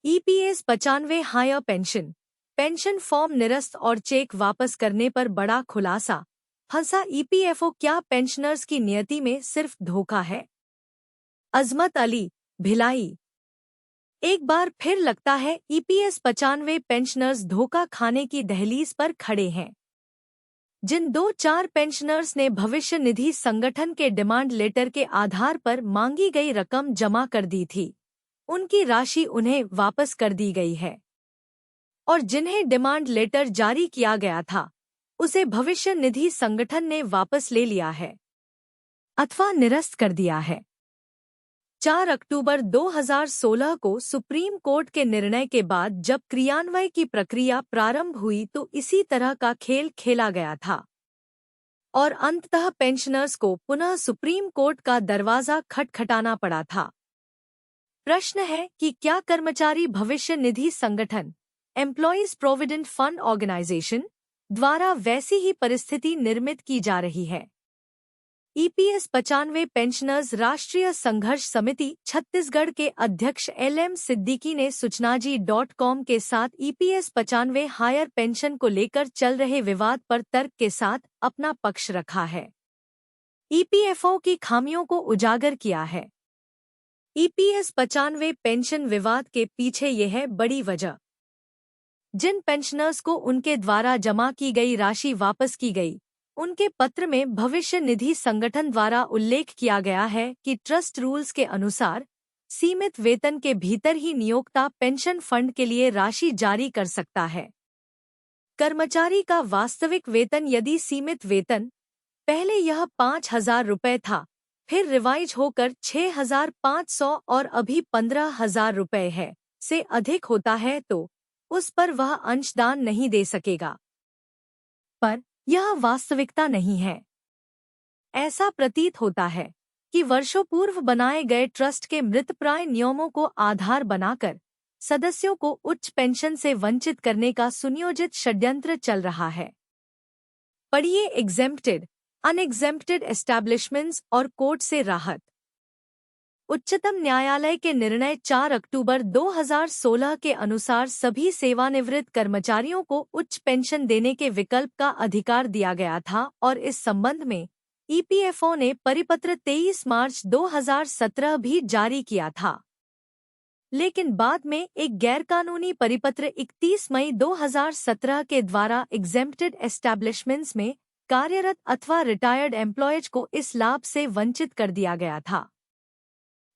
EPS 95 higher pension pension form निरस्त और check वापस करने पर बड़ा खुलासा। फंसा ईपीएफओ, क्या पेंशनर्स की नियति में सिर्फ धोखा है? अजमत अली, भिलाई। एक बार फिर लगता है ईपीएस 95 पेंशनर्स धोखा खाने की दहलीज पर खड़े हैं। जिन 2-4 पेंशनर्स ने भविष्य निधि संगठन के डिमांड लेटर के आधार पर मांगी गई रकम जमा कर दी थी, उनकी राशि उन्हें वापस कर दी गई है। और जिन्हें डिमांड लेटर जारी किया गया था, उसे भविष्य निधि संगठन ने वापस ले लिया है अथवा निरस्त कर दिया है। 4 अक्टूबर 2016 को सुप्रीम कोर्ट के निर्णय के बाद जब क्रियान्वयन की प्रक्रिया प्रारंभ हुई तो इसी तरह का खेल खेला गया था और अंततः पेंशनर्स को पुनः सुप्रीम कोर्ट का दरवाजा खटखटाना पड़ा था। प्रश्न है कि क्या कर्मचारी भविष्य निधि संगठन एम्प्लॉयज प्रोविडेंट फंड ऑर्गेनाइजेशन द्वारा वैसी ही परिस्थिति निर्मित की जा रही है? ईपीएस 95 पेंशनर्स राष्ट्रीय संघर्ष समिति छत्तीसगढ़ के अध्यक्ष एलएम सिद्दीकी ने सूचनाजी.com के साथ ईपीएस 95 हायर पेंशन को लेकर चल रहे विवाद पर तर्क के साथ अपना पक्ष रखा है। ईपीएफओ की खामियों को उजागर किया है। ईपीएस 95 पेंशन विवाद के पीछे यह है बड़ी वजह। जिन पेंशनर्स को उनके द्वारा जमा की गई राशि वापस की गई, उनके पत्र में भविष्य निधि संगठन द्वारा उल्लेख किया गया है कि ट्रस्ट रूल्स के अनुसार सीमित वेतन के भीतर ही नियोक्ता पेंशन फंड के लिए राशि जारी कर सकता है। कर्मचारी का वास्तविक वेतन यदि सीमित वेतन पहले यह 5,000 रुपये था, फिर रिवाइज होकर 6,500 और अभी 15,000 रुपये है से अधिक होता है तो उस पर वह अंशदान नहीं दे सकेगा। पर यह वास्तविकता नहीं है। ऐसा प्रतीत होता है कि वर्षों पूर्व बनाए गए ट्रस्ट के मृतप्राय नियमों को आधार बनाकर सदस्यों को उच्च पेंशन से वंचित करने का सुनियोजित षड्यंत्र चल रहा है। पढ़िए एग्जेम्प्टेड, अनएग्जेम्प्टेड एस्टैब्लिशमेंट्स और कोर्ट से राहत। उच्चतम न्यायालय के निर्णय 4 अक्टूबर 2016 के अनुसार सभी सेवानिवृत्त कर्मचारियों को उच्च पेंशन देने के विकल्प का अधिकार दिया गया था और इस संबंध में ईपीएफओ ने परिपत्र 23 मार्च 2017 भी जारी किया था। लेकिन बाद में एक गैरकानूनी परिपत्र 31 मई 2017 के द्वारा एग्जेम्प्टेड एस्टैब्लिशमेंट्स में कार्यरत अथवा रिटायर्ड एम्प्लॉयज को इस लाभ से वंचित कर दिया गया था,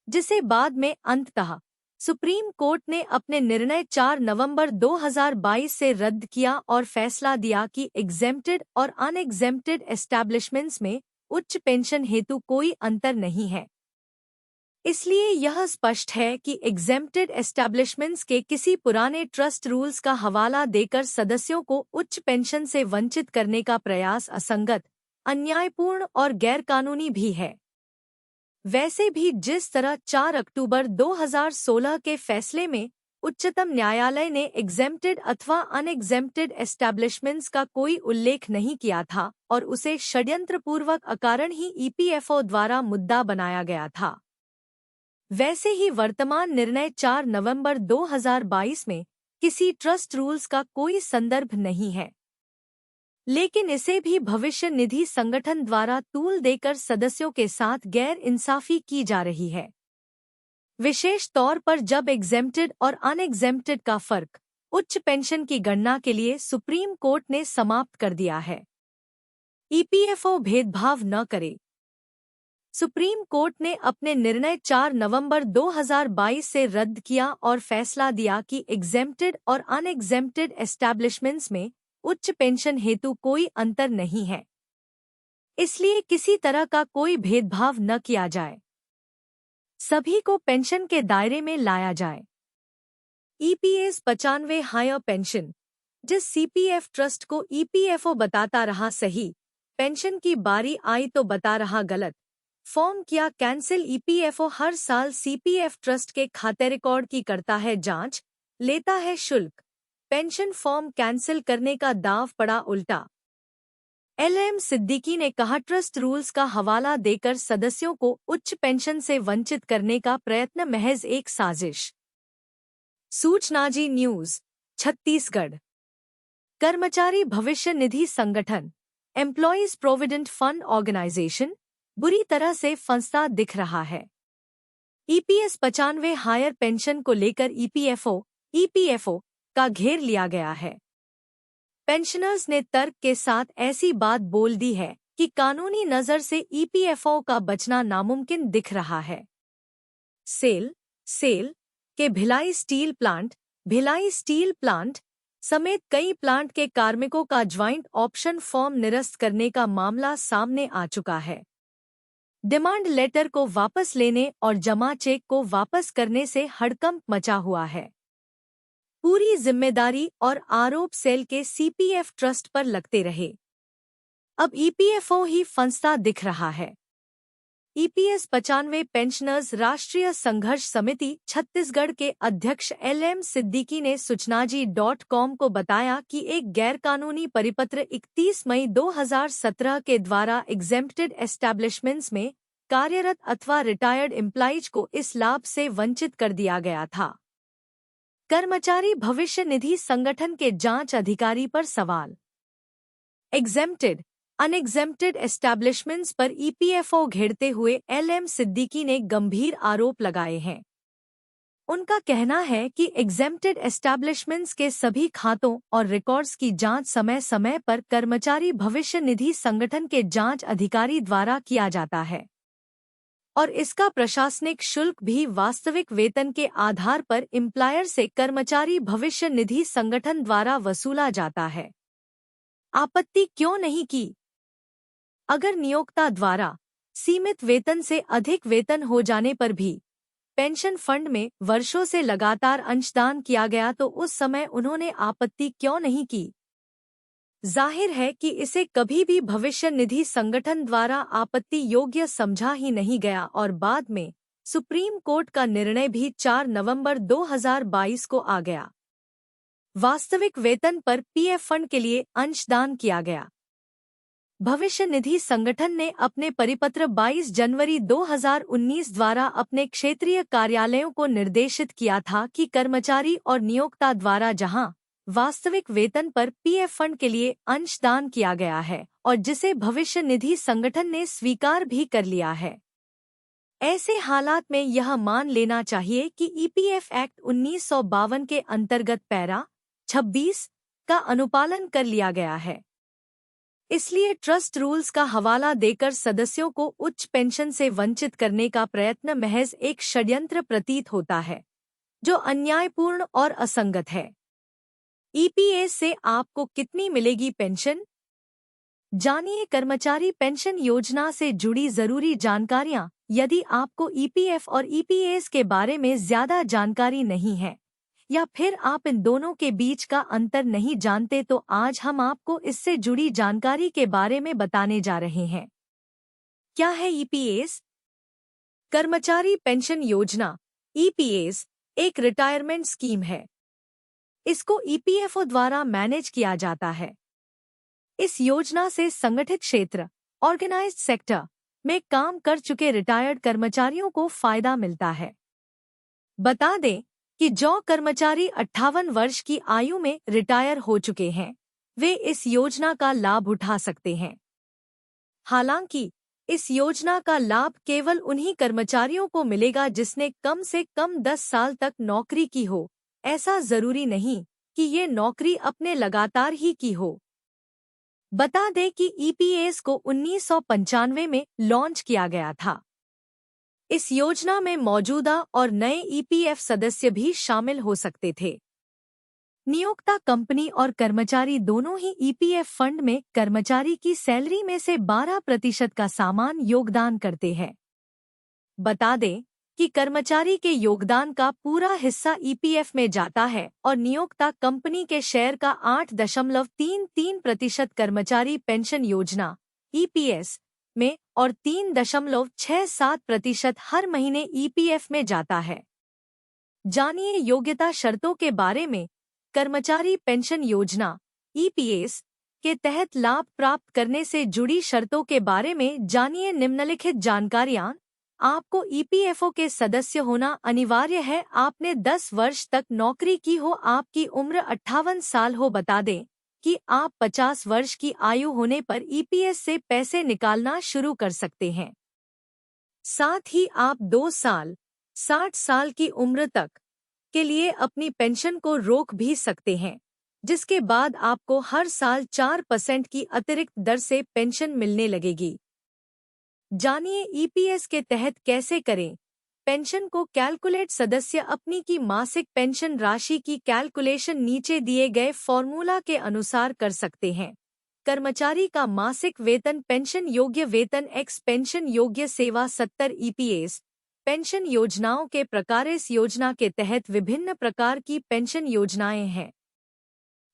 जिसे बाद में अंततः सुप्रीम कोर्ट ने अपने निर्णय 4 नवंबर 2022 से रद्द किया और फैसला दिया कि एग्जेम्प्टेड और अनएग्जेम्प्टेड एस्टैब्लिशमेंट्स में उच्च पेंशन हेतु कोई अंतर नहीं है। इसलिए यह स्पष्ट है कि एग्जेम्प्टेड एस्टैब्लिशमेंट्स के किसी पुराने ट्रस्ट रूल्स का हवाला देकर सदस्यों को उच्च पेंशन से वंचित करने का प्रयास असंगत, अन्यायपूर्ण और गैरकानूनी भी है। वैसे भी जिस तरह 4 अक्टूबर 2016 के फैसले में उच्चतम न्यायालय ने एग्जेम्प्टेड अथवा अनएग्जेम्प्टेड एस्टैब्लिशमेंट्स का कोई उल्लेख नहीं किया था और उसे षड्यंत्रपूर्वक अकारण ही ईपीएफओ द्वारा मुद्दा बनाया गया था, वैसे ही वर्तमान निर्णय 4 नवंबर 2022 में किसी ट्रस्ट रूल्स का कोई संदर्भ नहीं है, लेकिन इसे भी भविष्य निधि संगठन द्वारा तूल देकर सदस्यों के साथ गैर इंसाफी की जा रही है। विशेष तौर पर जब एग्जेम्प्टेड और अनएग्जेम्प्टेड का फर्क उच्च पेंशन की गणना के लिए सुप्रीम कोर्ट ने समाप्त कर दिया है। ईपीएफओ भेदभाव न करे। सुप्रीम कोर्ट ने अपने निर्णय 4 नवंबर 2022 से रद्द किया और फैसला दिया कि एग्जेम्प्टेड और अनएग्जेम्प्टेड एस्टैब्लिशमेंट्स में उच्च पेंशन हेतु कोई अंतर नहीं है, इसलिए किसी तरह का कोई भेदभाव न किया जाए, सभी को पेंशन के दायरे में लाया जाए। ईपीएस 95 हायर पेंशन, जिस सीपीएफ ट्रस्ट को ईपीएफओ बताता रहा सही, पेंशन की बारी आई तो बता रहा गलत। फॉर्म किया कैंसिल। ईपीएफओ हर साल सीपीएफ ट्रस्ट के खाते रिकॉर्ड की करता है जांच, लेता है शुल्क। पेंशन फॉर्म कैंसिल करने का दाव पड़ा उल्टा। एलएम सिद्दीकी ने कहा, ट्रस्ट रूल्स का हवाला देकर सदस्यों को उच्च पेंशन से वंचित करने का प्रयत्न महज एक साजिश। सूचनाजी न्यूज छत्तीसगढ़। कर्मचारी भविष्य निधि संगठन एम्प्लॉयज प्रोविडेंट फंड ऑर्गेनाइजेशन बुरी तरह से फंसता दिख रहा है। ईपीएस 95 हायर पेंशन को लेकर ईपीएफओ का घेर लिया गया है। पेंशनर्स ने तर्क के साथ ऐसी बात बोल दी है कि कानूनी नजर से ईपीएफओ का बचना नामुमकिन दिख रहा है। सेल के भिलाई स्टील प्लांट समेत कई प्लांट के कार्मिकों का ज्वाइंट ऑप्शन फॉर्म निरस्त करने का मामला सामने आ चुका है। डिमांड लेटर को वापस लेने और जमा चेक को वापस करने से हड़कंप मचा हुआ है। पूरी जिम्मेदारी और आरोप सेल के सीपीएफ ट्रस्ट पर लगते रहे। अब ईपीएफओ ही फंसता दिख रहा है। ईपीएस 95 पेंशनर्स राष्ट्रीय संघर्ष समिति छत्तीसगढ़ के अध्यक्ष LM सिद्दीकी ने सूचनाजी.com को बताया कि एक गैरकानूनी परिपत्र 31 मई 2017 के द्वारा एग्जेम्प्टेड एस्टैब्लिशमेंट्स में कार्यरत अथवा रिटायर्ड एम्प्लॉइज को इस लाभ से वंचित कर दिया गया था। कर्मचारी भविष्य निधि संगठन के जांच अधिकारी पर सवाल। एग्जेम्प्टेड अनएग्जेम्प्टेड एस्टैब्लिशमेंट्स पर ईपीएफओ घेरते हुए LM सिद्दीकी ने गंभीर आरोप लगाए हैं। उनका कहना है कि एग्जेम्प्टेड एस्टैब्लिशमेंट्स के सभी खातों और रिकॉर्ड्स की जांच समय समय पर कर्मचारी भविष्य निधि संगठन के जांच अधिकारी द्वारा किया जाता है और इसका प्रशासनिक शुल्क भी वास्तविक वेतन के आधार पर एम्प्लॉयर से कर्मचारी भविष्य निधि संगठन द्वारा वसूला जाता है। आपत्ति क्यों नहीं की? अगर नियोक्ता द्वारा सीमित वेतन से अधिक वेतन हो जाने पर भी पेंशन फंड में वर्षों से लगातार अंशदान किया गया तो उस समय उन्होंने आपत्ति क्यों नहीं की? जाहिर है कि इसे कभी भी भविष्य निधि संगठन द्वारा आपत्ति योग्य समझा ही नहीं गया और बाद में सुप्रीम कोर्ट का निर्णय भी 4 नवंबर 2022 को आ गया। वास्तविक वेतन पर पीएफ फंड के लिए अंशदान किया गया। भविष्य निधि संगठन ने अपने परिपत्र 22 जनवरी 2019 द्वारा अपने क्षेत्रीय कार्यालयों को निर्देशित किया था कि कर्मचारी और नियोक्ता द्वारा जहां वास्तविक वेतन पर पीएफ फंड के लिए अंशदान किया गया है और जिसे भविष्य निधि संगठन ने स्वीकार भी कर लिया है, ऐसे हालात में यह मान लेना चाहिए कि ईपीएफ एक्ट 1952 के अंतर्गत पैरा 26 का अनुपालन कर लिया गया है। इसलिए ट्रस्ट रूल्स का हवाला देकर सदस्यों को उच्च पेंशन से वंचित करने का प्रयत्न महज एक षड्यंत्र प्रतीत होता है, जो अन्यायपूर्ण और असंगत है। ईपीएस से आपको कितनी मिलेगी पेंशन? जानिए कर्मचारी पेंशन योजना से जुड़ी जरूरी जानकारियां। यदि आपको ईपीएफ और ईपीएस के बारे में ज्यादा जानकारी नहीं है या फिर आप इन दोनों के बीच का अंतर नहीं जानते तो आज हम आपको इससे जुड़ी जानकारी के बारे में बताने जा रहे हैं। क्या है ईपीएस? कर्मचारी पेंशन योजना ईपीएस एक रिटायरमेंट स्कीम है। इसको ईपीएफओ द्वारा मैनेज किया जाता है। इस योजना से संगठित क्षेत्र ऑर्गेनाइज्ड सेक्टर में काम कर चुके रिटायर्ड कर्मचारियों को फायदा मिलता है। बता दें कि जो कर्मचारी 58 वर्ष की आयु में रिटायर हो चुके हैं वे इस योजना का लाभ उठा सकते हैं। हालांकि इस योजना का लाभ केवल उन्हीं कर्मचारियों को मिलेगा जिसने कम से कम 10 साल तक नौकरी की हो। ऐसा जरूरी नहीं कि ये नौकरी अपने लगातार ही की हो। बता दें कि ईपीएस को 1995 में लॉन्च किया गया था। इस योजना में मौजूदा और नए ईपीएफ सदस्य भी शामिल हो सकते थे। नियोक्ता कंपनी और कर्मचारी दोनों ही ईपीएफ फंड में कर्मचारी की सैलरी में से 12% का समान योगदान करते हैं। बता दें कि कर्मचारी के योगदान का पूरा हिस्सा ईपीएफ में जाता है और नियोक्ता कंपनी के शेयर का 8.33% कर्मचारी पेंशन योजना ईपीएस में और 3.67% हर महीने ईपीएफ में जाता है। जानिए योग्यता शर्तों के बारे में। कर्मचारी पेंशन योजना ईपीएस के तहत लाभ प्राप्त करने से जुड़ी शर्तों के बारे में जानिए निम्नलिखित जानकारियां। आपको ईपीएफओ के सदस्य होना अनिवार्य है। आपने 10 वर्ष तक नौकरी की हो, आपकी उम्र 58 साल हो। बता दें कि आप 50 वर्ष की आयु होने पर ईपीएस से पैसे निकालना शुरू कर सकते हैं। साथ ही आप 2 साल 60 साल की उम्र तक के लिए अपनी पेंशन को रोक भी सकते हैं, जिसके बाद आपको हर साल 4% की अतिरिक्त दर से पेंशन मिलने लगेगी। जानिए ईपीएस के तहत कैसे करें पेंशन को कैलकुलेट। सदस्य अपनी की मासिक पेंशन राशि की कैलकुलेशन नीचे दिए गए फॉर्मूला के अनुसार कर सकते हैं। कर्मचारी का मासिक वेतन, पेंशन योग्य वेतन x पेंशन योग्य सेवा 70 ईपीएस। पेंशन योजनाओं के प्रकार। इस योजना के तहत विभिन्न प्रकार की पेंशन योजनाएं हैं।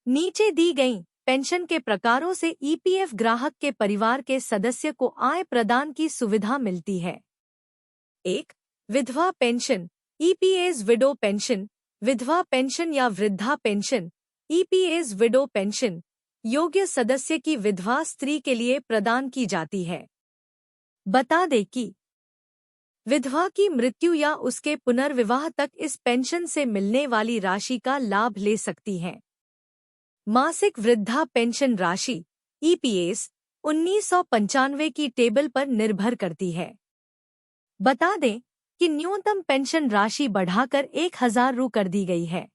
नीचे दी गई पेंशन के प्रकारों से ईपीएफ ग्राहक के परिवार के सदस्य को आय प्रदान की सुविधा मिलती है। 1. विधवा पेंशन ईपीएस विडो पेंशन। विधवा पेंशन या वृद्धा पेंशन ईपीएस विडो पेंशन योग्य सदस्य की विधवा स्त्री के लिए प्रदान की जाती है। बता दें कि विधवा की मृत्यु या उसके पुनर्विवाह तक इस पेंशन से मिलने वाली राशि का लाभ ले सकती हैं। मासिक वृद्धा पेंशन राशि ईपीएस 1995 की टेबल पर निर्भर करती है। बता दें कि न्यूनतम पेंशन राशि बढ़ाकर 1000 रु कर दी गई है।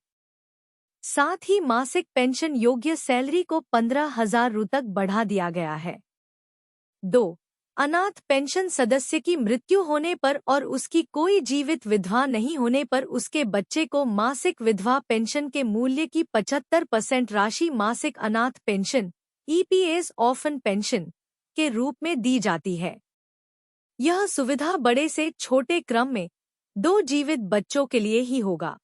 साथ ही मासिक पेंशन योग्य सैलरी को 15,000 रु तक बढ़ा दिया गया है। 2. अनाथ पेंशन सदस्य की मृत्यु होने पर और उसकी कोई जीवित विधवा नहीं होने पर उसके बच्चे को मासिक विधवा पेंशन के मूल्य की 75% राशि मासिक अनाथ पेंशन ईपीएस ऑर्फन पेंशन के रूप में दी जाती है। यह सुविधा बड़े से छोटे क्रम में 2 जीवित बच्चों के लिए ही होगा।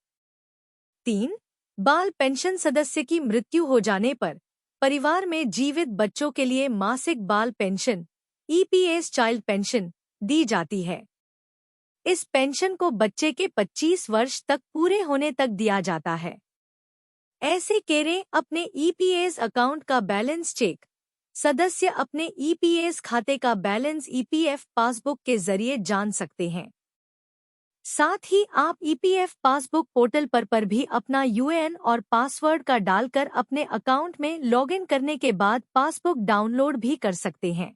3. बाल पेंशन सदस्य की मृत्यु हो जाने पर परिवार में जीवित बच्चों के लिए मासिक बाल पेंशन ईपीएस चाइल्ड पेंशन दी जाती है। इस पेंशन को बच्चे के 25 वर्ष तक पूरे होने तक दिया जाता है। ऐसे करें अपने ईपीएस अकाउंट का बैलेंस चेक। सदस्य अपने ईपीएस खाते का बैलेंस ईपीएफ पासबुक के जरिए जान सकते हैं। साथ ही आप ईपीएफ पासबुक पोर्टल पर भी अपना यूएएन और पासवर्ड का डालकर अपने अकाउंट में लॉगिन करने के बाद पासबुक डाउनलोड भी कर सकते हैं।